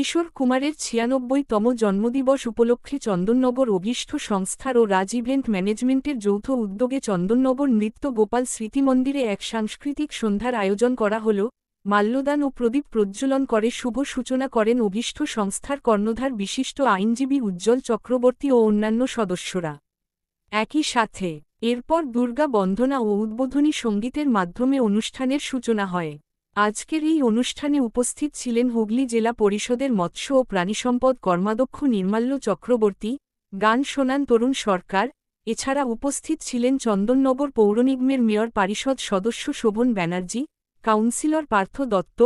কিশোর কুমারের ৯৬তম জন্মদিবস উপলক্ষে চন্দননগর অভীষ্ট সংস্থার ও রাজ ইভেন্ট ম্যানেজমেন্টের যৌথ উদ্যোগে চন্দননগর নৃত্য গোপাল স্মৃতি মন্দিরে এক সাংস্কৃতিক সন্ধ্যার আয়োজন করা হল। মাল্যদান ও প্রদীপ প্রজ্বলন করে শুভ সূচনা করেন অভীষ্ট সংস্থার কর্ণধার বিশিষ্ট আইনজীবী উজ্জ্বল চক্রবর্তী ও অন্যান্য সদস্যরা। একই সাথে এরপর দুর্গা বন্দনা ও উদ্বোধনী সঙ্গীতের মাধ্যমে অনুষ্ঠানের সূচনা হয়। আজকের এই অনুষ্ঠানে উপস্থিত ছিলেন হুগলি জেলা পরিষদের মৎস্য ও প্রাণিসম্পদ কর্মাধ্যক্ষ নির্মাল্য চক্রবর্তী, গান শোনান তরুণ সরকার। এছাড়া উপস্থিত ছিলেন চন্দননগর পৌরনিগমের মেয়র পরিষদ সদস্য শোভন ব্যানার্জি, কাউন্সিলর পার্থ দত্ত,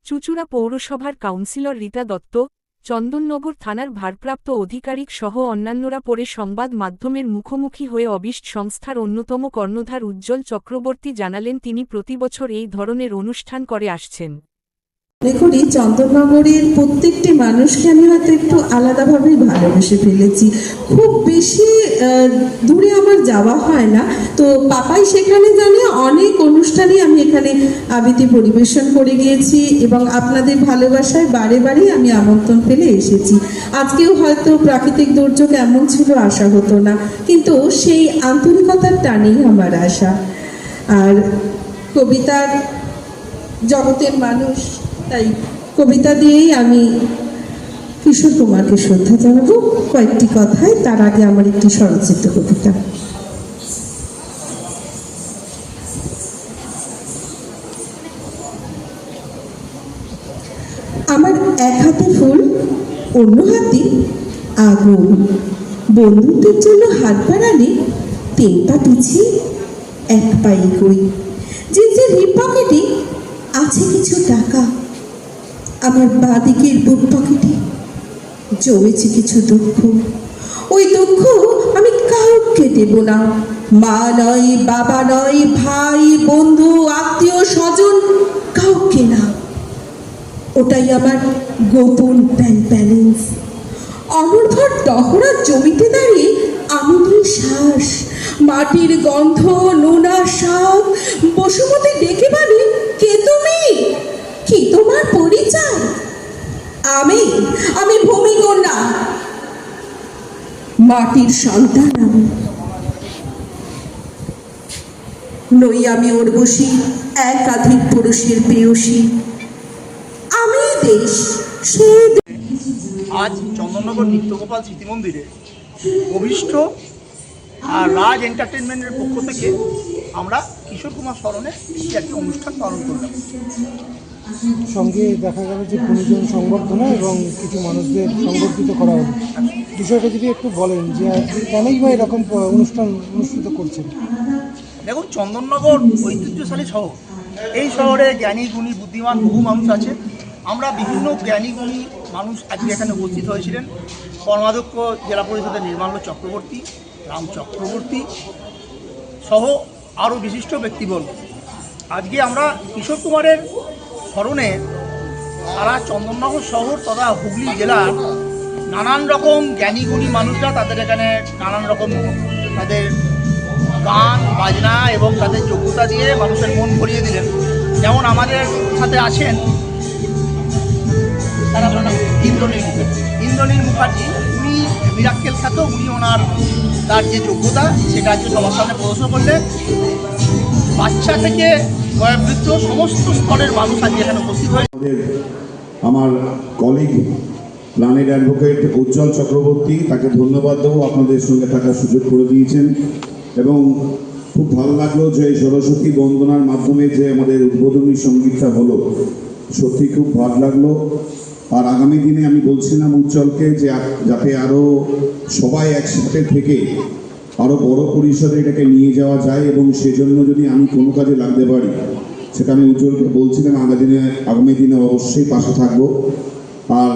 চুঁচুড়া পৌরসভার কাউন্সিলর রীতা দত্ত, চন্দননগর থানার ভারপ্রাপ্ত আধিকারিক সহ অন্যান্যরা। পরে সংবাদ মাধ্যমের মুখোমুখি হয়ে অভীষ্ট সংস্থার অন্যতম কর্ণধার উজ্জ্বল চক্রবর্তী জানালেন তিনি প্রতিবছর এই ধরনের অনুষ্ঠান করে আসছেন। দেখুন, এই চন্দননগরের প্রত্যেকটি মানুষকে আমি হয়তো একটু আলাদাভাবেই ভালোবেসে ফেলেছি। খুব বেশি দূরে আমার যাওয়া হয় না, তো পাপাই সেখানে জানে অনেক অনুষ্ঠানে আমি এখানে আবৃত্তি পরিবেশন করে গিয়েছি এবং আপনাদের ভালোবাসায় বারে বারে আমি আমন্ত্রণ পেলে এসেছি। আজকেও হয়তো প্রাকৃতিক দুর্যোগ এমন ছিল আশা হতো না, কিন্তু সেই আন্তরিকতার টানেই আমার আশা। আর কবিতার জগতের মানুষ, তাই কবিতা দিয়েই আমি কিশোর কুমারকে শ্রদ্ধা জানাবো কয়েকটি কথায়। তার আগে আমার একটি স্বরচিত কবিতা। আমার এক হাতে ফুল, অন্য হাতে আগুন, বন্ধুত্বের জন্য হাত বাড়ালে ৩ পা পিছিয়ে ১ পা এগোই। জিন্সের হিপ পকেটে আছে কিছু টাকা, আমার বাঁদিকের বুক পকেটে জমেছে কিছু দুঃখ। ওই দুঃখ আমি কাউকে দেব না, মা নয়, বাবা নয়, ভাই, বন্ধু, আত্মীয় স্বজন, কাউকে না। ওটাই আমার গোপন ব্যাংক ব্যালেন্স। অনর্থর টহরা জমিতে দাঁড়িয়ে আমি নিই শ্বাস, মাটির গন্ধ, নোনা শাক। বসুমতী ডেকে বলে, কে তুমি? কি তোমার পরিচয়? আমি ভূমিকন্যা, মাটির সন্তান। আমি নই আমি উর্বশী, একাধিক পুরুষের প্রেয়সী। আমি দেশ, সে আজ চন্দননগর নৃত্যগোপাল স্মৃতি মন্দিরে অভীষ্ট আর রাজ এন্টারটেনমেন্টের পক্ষ থেকে আমরা কিশোর কুমার স্মরণে একটি অনুষ্ঠান পালন করলাম। সঙ্গে দেখা গেল যে ১৫ জন সংবর্ধনা এবং কিছু মানুষদের সংবর্ধিত করা হলো। বিষয়টা যদি একটু বলেন যে কেনই বা এরকম অনুষ্ঠান অনুষ্ঠিত করছেন? দেখুন, চন্দননগর ঐতিহ্যশালী শহর। এই শহরে জ্ঞানী গুণী বুদ্ধিমান বহু মানুষ আছে। আমরা বিভিন্ন জ্ঞানী গুণী মানুষ আজকে এখানে উপস্থিত হয়েছিলেন। কর্মাধ্যক্ষ জেলা পরিষদের নির্মাল্য চক্রবর্তী, রাম চক্রবর্তী সহ আরও বিশিষ্ট ব্যক্তিবর্গ। আজকে আমরা কিশোর কুমারের স্মরণে সারা চন্দননগর শহর তথা হুগলি জেলার নানান রকম জ্ঞানী গুণী মানুষরা তাদের এখানে নানান রকম তাদের গান বাজনা এবং তাদের যোগ্যতা দিয়ে মানুষের মন ভরিয়ে দিলেন। যেমন আমাদের সাথে আছেন ইন্দ্রনীল মুখার্জি। উনি মিরাক্কেল খ্যাত। উনি তার যে যোগ্যতা সেটা আজকে সবার সামনে প্রদর্শন করলেন। বাচ্চা থেকে বয়োবৃদ্ধ সমস্ত স্তরের মানুষ আজকে এখানে উপস্থিত হয়েছে। আমার কলিগ প্ল্যানেট অ্যাডভোকেট উজ্জ্বল চক্রবর্তী, তাকে ধন্যবাদ দেবো, আপনাদের সঙ্গে থাকার সুযোগ করে দিয়েছেন। এবং খুব ভালো লাগলো যে সরস্বতী বন্দনার মাধ্যমে যে আমাদের উদ্বোধনী সঙ্গীতটা হলো, সত্যি খুব ভালো লাগলো। আর আগামী দিনে আমি বলছিলাম উজ্জ্বলকে যে যাতে আরও সবাই একসাথে থেকে আরও বড় পরিসরে এটাকে নিয়ে যাওয়া যায়, এবং সেজন্য যদি আমি কোনো কাজে লাগতে পারি সেটা আমি উজ্জ্বলকে বলছিলাম। আগামী দিনে অবশ্যই পাশে থাকবো। আর